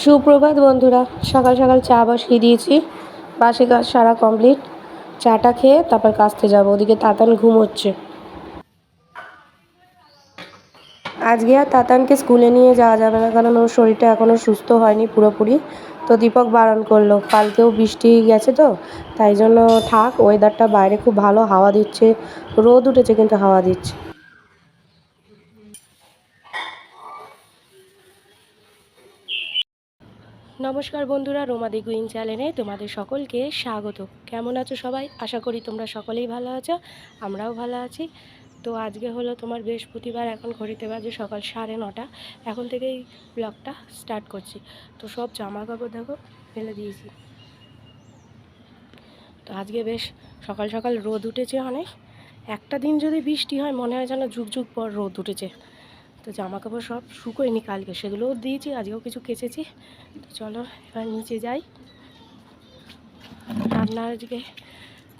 সুপ্রভাত বন্ধুরা, সকাল সকাল চা বসিয়ে দিয়েছি। বাসি কাজ সারা কমপ্লিট। চাটা খেয়ে তারপর কাজতে যাব। ওদিকে তাতান ঘুমোচ্ছে। আজকে আর তাতানকে স্কুলে নিয়ে যাওয়া যাবে না, কারণ ওর শরীরটা এখনও সুস্থ হয়নি পুরোপুরি। তো দীপক বারণ করলো, কালকেও বৃষ্টি গেছে তো, তাই জন্য থাক। ওয়েদারটা বাইরে খুব ভালো, হাওয়া দিচ্ছে, রোদ উঠেছে কিন্তু হাওয়া দিচ্ছে। নমস্কার বন্ধুরা, রোমাদি কুইন চ্যানেলে তোমাদের সকলকে স্বাগত। কেমন আছো সবাই? আশা করি তোমরা সকলেই ভালো আছো, আমরাও ভালো আছি। তো আজকে হলো তোমার বৃহস্পতিবার, এখন ঘড়িতে বাজে সকাল 9:30। এখন থেকেই ব্লগটা স্টার্ট করছি। তো সব জামা কাপড় দেখো ফেলে দিয়েছি। তো আজকে বেশ সকাল সকাল রোদ উঠেছে অনেক। একটা দিন যদি বৃষ্টি হয় মনে হয় যেন যুগ যুগ পর রোদ উঠেছে। তো জামা কাপড় সব শুকোয়নি কালকে, সেগুলোও দিয়েছি, আজকেও কিছু কেচেছি। তো চলো এবার নিচে যাই, রান্না আজকে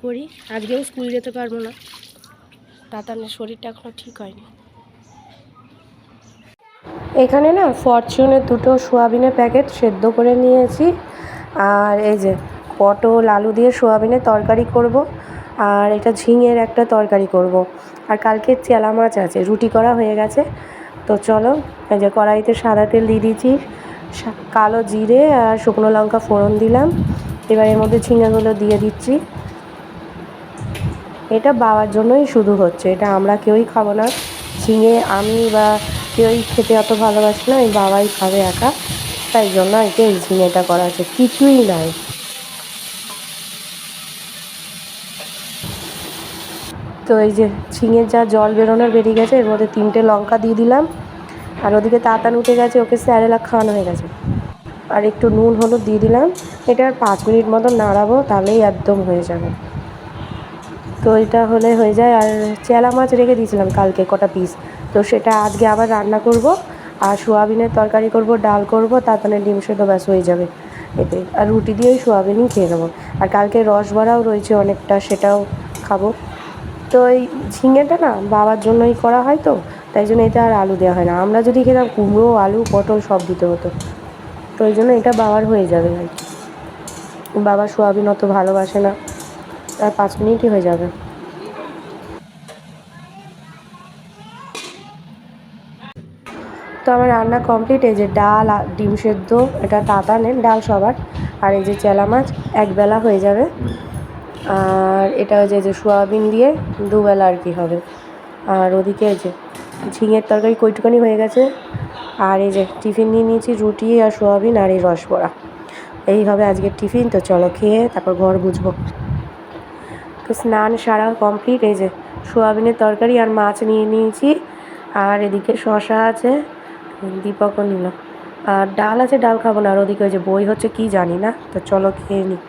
করি। আজকেও স্কুল যেতে পারবো না, তাতানের শরীরটা এখনও ঠিক হয়নি। এখানে না ফরচুনের 2টো সোয়াবিনের প্যাকেট সেদ্ধ করে নিয়েছি। আর এই যে পটল আলু দিয়ে সোয়াবিনের তরকারি করব। আর এটা ঝিঙের একটা তরকারি করব। আর কালকে চেলা মাছ আছে, রুটি করা হয়ে গেছে। তো চলো, এই যে কড়াইতে সাদা তেল দিয়ে দিয়েছি, কালো জিরে আর শুকনো লঙ্কা ফোড়ন দিলাম। এবার এর মধ্যে ঝিঙেগুলো দিয়ে দিচ্ছি। এটা বাবার জন্যই শুধু হচ্ছে, এটা আমরা কেউই খাবো না। ঝিঙে আমি বা কেউই খেতে অত ভালোবাসি না, এই বাবাই খাবে একা, তাই জন্য একে এই ঝিঙেটা করা আছে, কিছুই নাই। তো এই যে ঝিঙের যা জল বেরোনোর বেরিয়ে গেছে, এর মধ্যে 3টে লঙ্কা দিয়ে দিলাম। আর ওদিকে তাতান উঠে গেছে, ওকে স্যারেলা খাওয়ানো হয়ে গেছে। আর একটু নুন হলুদ দিয়ে দিলাম। এটা আর 5 মিনিট মতো নাড়াবো, তাহলেই একদম হয়ে যাবে। তো এটা হলে হয়ে যায়। আর চেলা মাছ রেখে দিয়েছিলাম কালকে কটা পিস, তো সেটা আজকে আবার রান্না করব। আর সোয়াবিনের তরকারি করব, ডাল করব, তারপরে ডিম সেদ্ধ, ব্যাস হয়ে যাবে এতে। আর রুটি দিয়েই সোয়াবিনই খেয়ে নেবো। আর কালকে রসবড়াও রয়েছে অনেকটা, সেটাও খাবো। তো এই ঝিঙেটা না বাবার জন্যই করা হয়, তো তাই জন্য এটা আর আলু দেওয়া হয় না। আমরা যদি খেতাম কুমড়ো আলু পটল সব দিতে হতো। তো এই জন্য এটা বাবার হয়ে যাবে আর কি। বাবা সোয়াবিন অত ভালোবাসে না, আর 5 মিনিটই হয়ে যাবে। তো আমার রান্না কমপ্লিট। এই যে ডাল আর ডিম সেদ্ধ, এটা তাতানের ডাল সবার। আর এই যে চেলা মাছ একবেলা হয়ে যাবে। আর এটা যে সোয়াবিন দিয়ে দুবেলা আর কি হবে। আর ওদিকে এই যে ঝিঙের তরকারি কইটুকানি হয়ে গেছে। আর এই যে টিফিন নিয়ে নিয়েছি, রুটি আর সোয়াবিন আর এই রসবড়া। এই হবে আজকের টিফিন। তো চলো খেয়ে তারপর ঘর বুঝবো। তো স্নান সারা কমপ্লিট। এই যে সোয়াবিনের তরকারি আর মাছ নিয়ে নিয়েছি। আর এদিকে শশা আছে, দীপকও নিল। আর ডাল আছে, ডাল খাবো না। আর ওদিকে ওই যে বই হচ্ছে কি জানি না। তো চলো খেয়ে নিই।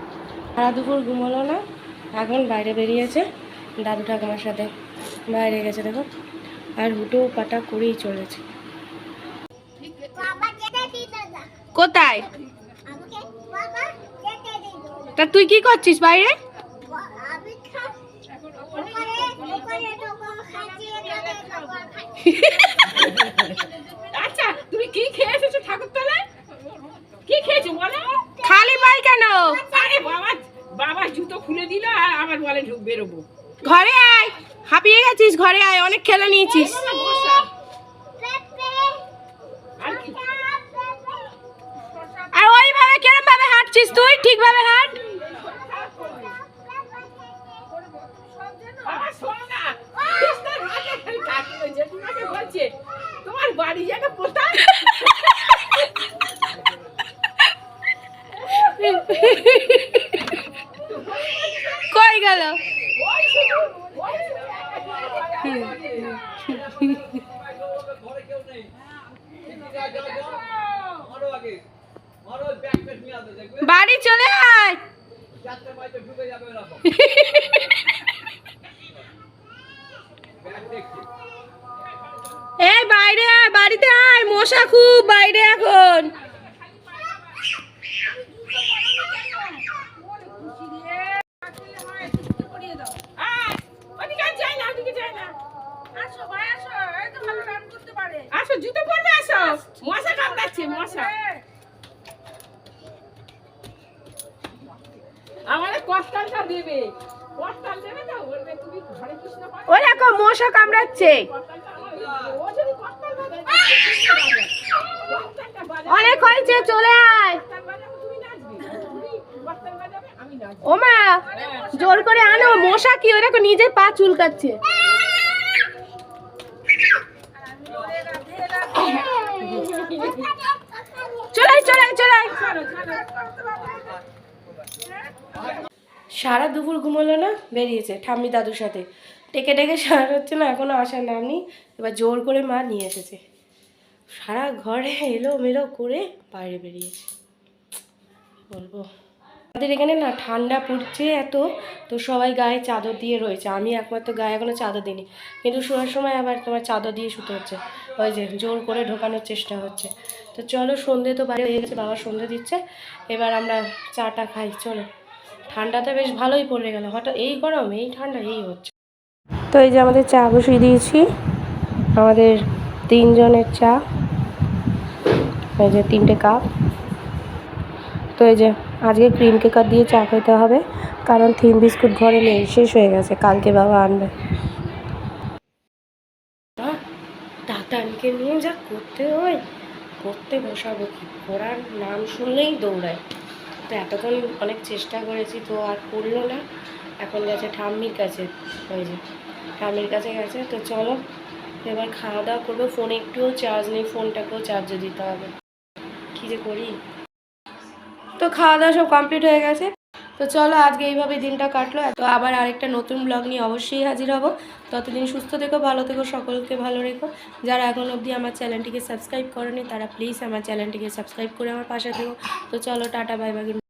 সারা দুপুর ঘুমোলো না, এখন বাইরে বেরিয়েছে, দাদু ঠাকুমার সাথে বাইরে গেছে দেখো। আর হুটো পাটা করেই চলেছে। কোথায়? তা তুই কি করছিস বাইরে? আচ্ছা, তুমি কি খেয়ে এসেছো ঠাকুরতলায়? কি খেয়েছো বলো? খালি পাই কেন? আরে বাবা, বাবা জুতো খুলে দিল আর আবার বলে বেরোবো। ঘরে আয়, হাঁপিয়ে গেছিস, ঘরে আয়, অনেক খেলে নিয়েছিস। আর ওইভাবে কেরম ভাবে হাঁটছিস তুই? ঠিকভাবে হাঁট। তোমার বাড়ি যেন কোথায়? কই গেল? বাড়ি চলে আয়। এই বাইরে আয়, বাড়িতে আয়, মশা খুব বাইরে এখন। আসো, জুতো পরবে, আসো। মশা কামড়াচ্ছে, মশা। কষ্টালটা দেবে, কষ্টাল দেবে তো বলবে তুমি ঘরে কৃষ্ণ পাও। ওই দেখো মশা কামড়াচ্ছে, কষ্টালটা আমার দেবে। ও যদি কষ্টাল বাজায়, কষ্টালটা বাজাবে, অনেক হয়েছে, চলে আয়। কষ্টাল বাজাবে, তুমি নাচবে। তুমি কষ্টাল বাজাবে, আমি নাচবো। ও মা জোর করে আনো, মশা কি ওই দেখো নিজে পা চুলকাচ্ছে। চলাই চলাই চলাই। সারা দুপুর ঘুমোলো না, বেরিয়েছে ঠাম্মি দাদুর সাথে, ডেকে ডেকে সারা হচ্ছে না, এখনো আসার নাম নেই। এবার জোর করে মা নিয়ে এসেছে, সারা ঘরে এলো মেলো করে বাইরে বেরিয়েছে। বলবো আমাদের এখানে না ঠান্ডা পড়ছে এত, তো সবাই গায়ে চাদর দিয়ে রয়েছে, আমি একমাত্র গায়ে এখনো চাদর দিইনি, কিন্তু শোয়ার সময় আবার তোমার চাদর দিয়ে শুতে হচ্ছে, ওই যে জোর করে ঢোকানোর চেষ্টা হচ্ছে। তো চলো, সন্ধে তো বাইরে হয়ে গেছে, বাবা সন্ধে দিচ্ছে, এবার আমরা চাটা খাই। চলো, ঠান্ডাটা বেশ ভালোই পড়ে গেল, হঠাৎ এই গরম এই ঠান্ডা এই হচ্ছে। তো এই যে আমাদের চা বসিয়ে দিয়েছি, আমাদের 3 জনের চা, এই যে 3টে কাপ। তো এই যে আজকে ক্রিম কেকার দিয়ে চা খেতে হবে, কারণ থিন বিস্কুট ঘরে নেই, শেষ হয়ে গেছে, কালকে বাবা আনবে। দাতানকে নিয়ে যা করতে হয়, করতে বসাবো কি, পড়ার নাম শুনলেই দৌড়ায়। তো এতক্ষণ অনেক চেষ্টা করেছি, তো আর করলো না, এখন গেছে ঠাম্মির কাছে, ওই যে ঠাম্মির কাছে গেছে। তো চলো এবার খাওয়া দাওয়া করবো, ফোনে একটুও চার্জ নেই, ফোনটাকেও চার্জে দিতে হবে, কী যে করি। তো খাওয়া দাওয়া সব কমপ্লিট হয়ে গেছে, তো চলো আজকে এইভাবে দিনটা কাটলো। তো আবার আরেকটা নতুন ব্লগ নিয়ে অবশ্যই হাজির হব, ততদিন সুস্থ থেকো, ভালো থেকো, সকলকে ভালো রেখো। যারা এখন অবধি আমার চ্যানেলটিকে সাবস্ক্রাইব করেনি তারা প্লিজ আমার চ্যানেলটিকে সাবস্ক্রাইব করে আমার পাশে থেকো। তো চলো টাটা, বাই বাই।